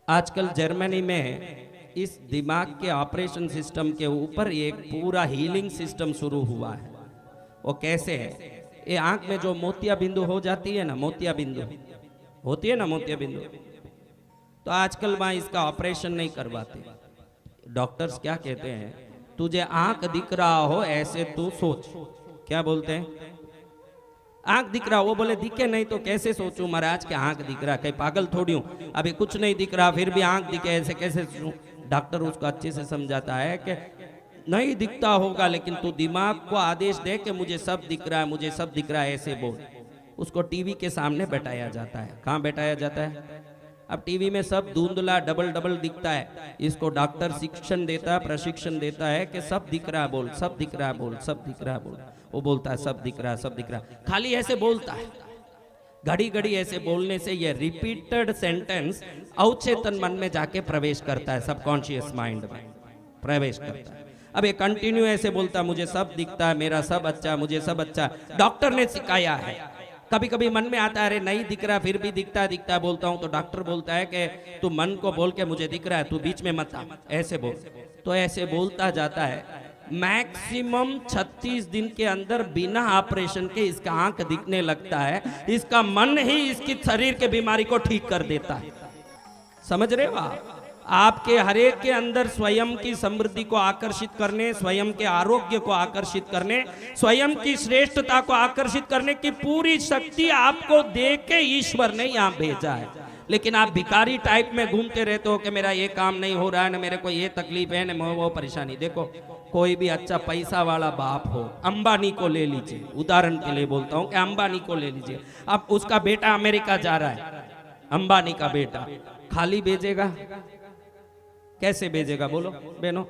आजकल जर्मनी में इस दिमाग के ऑपरेशन सिस्टम के ऊपर एक पूरा हीलिंग सिस्टम शुरू हुआ है। वो कैसे है? ये आंख में जो मोतिया बिंदु हो जाती है ना, मोतिया बिंदु होती है ना, मोतिया बिंदु, तो आजकल वहां इसका ऑपरेशन नहीं करवाते। डॉक्टर्स क्या कहते हैं, तुझे आंख दिख रहा हो ऐसे तू सोच। क्या बोलते हैं? आंख दिख रहा, वो बोले दिखे नहीं तो कैसे सोचूं महाराज के आंख दिख रहा, कहीं पागल थोड़ी हूं, अभी कुछ नहीं दिख रहा फिर भी आंख दिखे ऐसे कैसे सोचूं। डॉक्टर उसको अच्छे से समझाता है कि नहीं दिखता होगा लेकिन तू दिमाग को आदेश दे कि मुझे सब दिख रहा है, मुझे सब दिख रहा है, ऐसे बोल। उसको टीवी के सामने बैठाया जाता है। कहाँ बैठाया जाता है? अब टीवी में सब धुंधला डबल डबल दिखता है। इसको डॉक्टर शिक्षण देता है, प्रशिक्षण देता है कि सब दिख रहा है बोल, सब दिख रहा है बोल, सब दिख रहा है बोल। वो बोलता है सब दिख रहा है, सब दिख रहा है, खाली ऐसे बोलता है। घड़ी घड़ी ऐसे बोलने से ये रिपीटेड सेंटेंस अवचेतन मन में जाके प्रवेश करता है, सबकॉन्शियस माइंड में प्रवेश करता है। अब ये कंटिन्यू ऐसे बोलता है मुझे सब दिखता है, मेरा सब अच्छा, मुझे सब अच्छा। डॉक्टर ने सिखाया है। कभी कभी मन में आता है अरे नहीं दिख रहा, फिर भी दिखता है बोलता हूं तो डॉक्टर बोलता है कि तू मन को बोल के मुझे दिख रहा है, तू बीच में मत आ, ऐसे बोल। तो ऐसे बोलता जाता है। मैक्सिमम 36 दिन के अंदर बिना ऑपरेशन के इसका आंख दिखने लगता है। इसका मन ही इसकी शरीर के बीमारी को ठीक कर देता है। समझ रहे हो आप? आपके हरेक के अंदर स्वयं की समृद्धि को आकर्षित करने, स्वयं के आरोग्य को आकर्षित करने, स्वयं की श्रेष्ठता को आकर्षित करने की पूरी शक्ति आपको दे के ईश्वर ने यहाँ भेजा है। लेकिन आप भिखारी टाइप में घूमते रहते हो कि मेरा ये काम नहीं हो रहा है ना, मेरे को ये तकलीफ है ना, वो परेशानी। देखो कोई भी अच्छा पैसा वाला बाप हो, अंबानी को ले लीजिए, उदाहरण के लिए बोलता हूँ कि अंबानी को ले लीजिए। अब उसका बेटा अमेरिका जा रहा है, अंबानी का बेटा खाली भेजेगा? कैसे भेजेगा बोलो बहनों?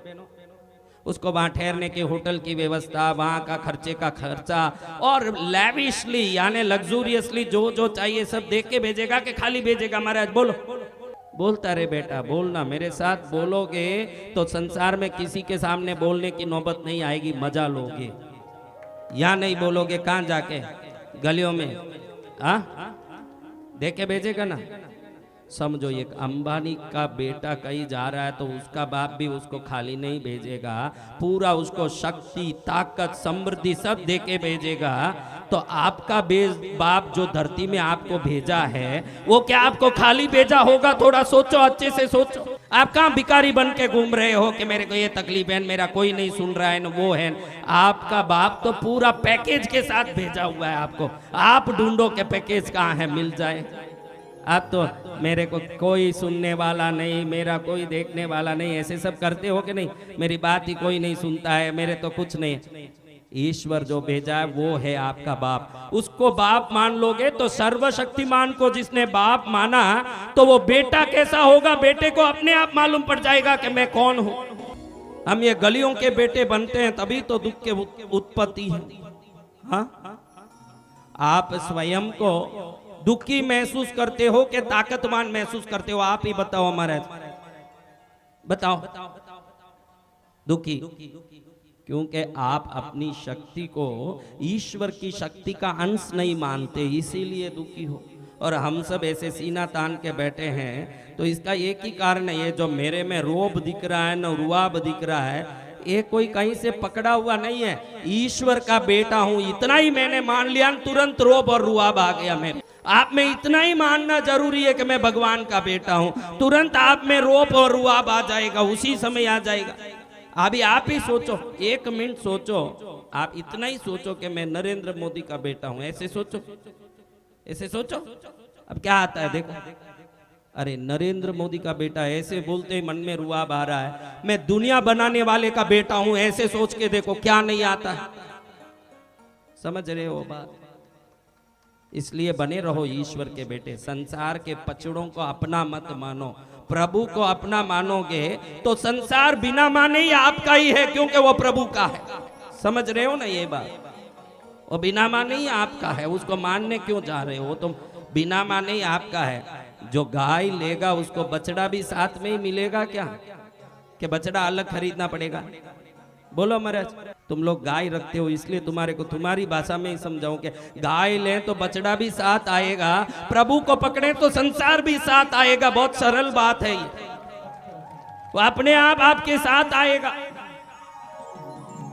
उसको वहां ठहरने के होटल की व्यवस्था, वहां का खर्चे का खर्चा और लैविशली यानी लग्जूरियसली जो जो चाहिए सब देख के भेजेगा कि खाली भेजेगा? महाराज बोलो। बोलता रे बेटा बोलना, मेरे साथ बोलोगे तो संसार में किसी के सामने बोलने की नौबत नहीं आएगी, मजा लोगे। या नहीं बोलोगे कहां जाके? गलियों में देख के भेजेगा ना। समझो एक अंबानी का बेटा कहीं जा रहा है तो उसका बाप भी उसको खाली नहीं भेजेगा, पूरा उसको शक्ति, ताकत, समृद्धि सब दे के भेजेगा। तो आपका बाप जो धरती में आपको भेजा है वो क्या आपको खाली भेजा होगा? थोड़ा सोचो, अच्छे से सोचो। आप कहाँ भिखारी बन के घूम रहे हो कि मेरे को ये तकलीफ है, मेरा कोई नहीं सुन रहा है न वो है। आपका बाप तो पूरा पैकेज के साथ भेजा हुआ है आपको। आप ढूंढो के पैकेज कहाँ है, मिल जाए। आप तो मेरे को कोई सुनने वाला नहीं, मेरा कोई देखने वाला नहीं, ऐसे सब करते हो कि नहीं? मेरी बात ही कोई नहीं सुनता है, मेरे तो कुछ नहीं। ईश्वर जो भेजा है वो है आपका बाप। उसको बाप मान लोगे तो सर्वशक्तिमान को जिसने बाप माना तो वो बेटा कैसा होगा, बेटे को अपने आप मालूम पड़ जाएगा कि मैं कौन हूं। हम ये गलियों के बेटे बनते हैं तभी तो दुख के उत्पत्ति है। हाँ, आप स्वयं को दुखी महसूस करते हो कि ताकतवान महसूस करते हो? आप ही बताओ महाराज, बताओ। दुखी क्योंकि आप अपनी शक्ति को ईश्वर की शक्ति का अंश नहीं मानते, इसीलिए दुखी हो। और हम सब ऐसे सीना तान के बैठे हैं तो इसका एक ही कारण है, ये जो मेरे में रोब दिख रहा है न रुआब दिख रहा है, ये कोई कहीं से पकड़ा हुआ नहीं है। ईश्वर का बेटा हूं इतना ही मैंने मान लिया, तुरंत रोब और रुआब आ गया मेरे। आप में इतना ही मानना जरूरी है कि मैं भगवान का बेटा हूं, तुरंत आप में रोब और रुआब आ जाएगा, उसी समय आ जाएगा। अभी आप ही सोचो, एक मिनट सोचो, आप इतना ही सोचो कि मैं नरेंद्र मोदी का बेटा हूं, ऐसे सोचो, ऐसे सोचो। अब क्या आता है देखो, अरे नरेंद्र मोदी का बेटा, ऐसे बोलते ही मन में रुआब आ रहा है। मैं दुनिया बनाने वाले का बेटा हूं, ऐसे सोच के देखो क्या नहीं आता है। समझ रहे हो बात? इसलिए बने रहो ईश्वर के बेटे। संसार के पचड़ों को अपना मत मानो, प्रभु को अपना मानोगे तो संसार बिना माने ही आपका ही है, क्योंकि वो प्रभु का है। समझ रहे हो ना ये बात? वो बिना माने ही आपका है, उसको मानने क्यों जा रहे हो? तुम बिना माने ही आपका है। जो गाय लेगा उसको बछड़ा भी साथ में ही मिलेगा क्या, कि बछड़ा अलग खरीदना पड़ेगा? बोलो महाराज। तुम लोग गाय रखते हो इसलिए तुम्हारे को तुम्हारी भाषा में ही समझाऊं कि गाय लें तो बछड़ा भी साथ आएगा, प्रभु को पकड़े तो संसार भी साथ आएगा। बहुत सरल बात है ये, वो अपने आप आपके साथ आएगा।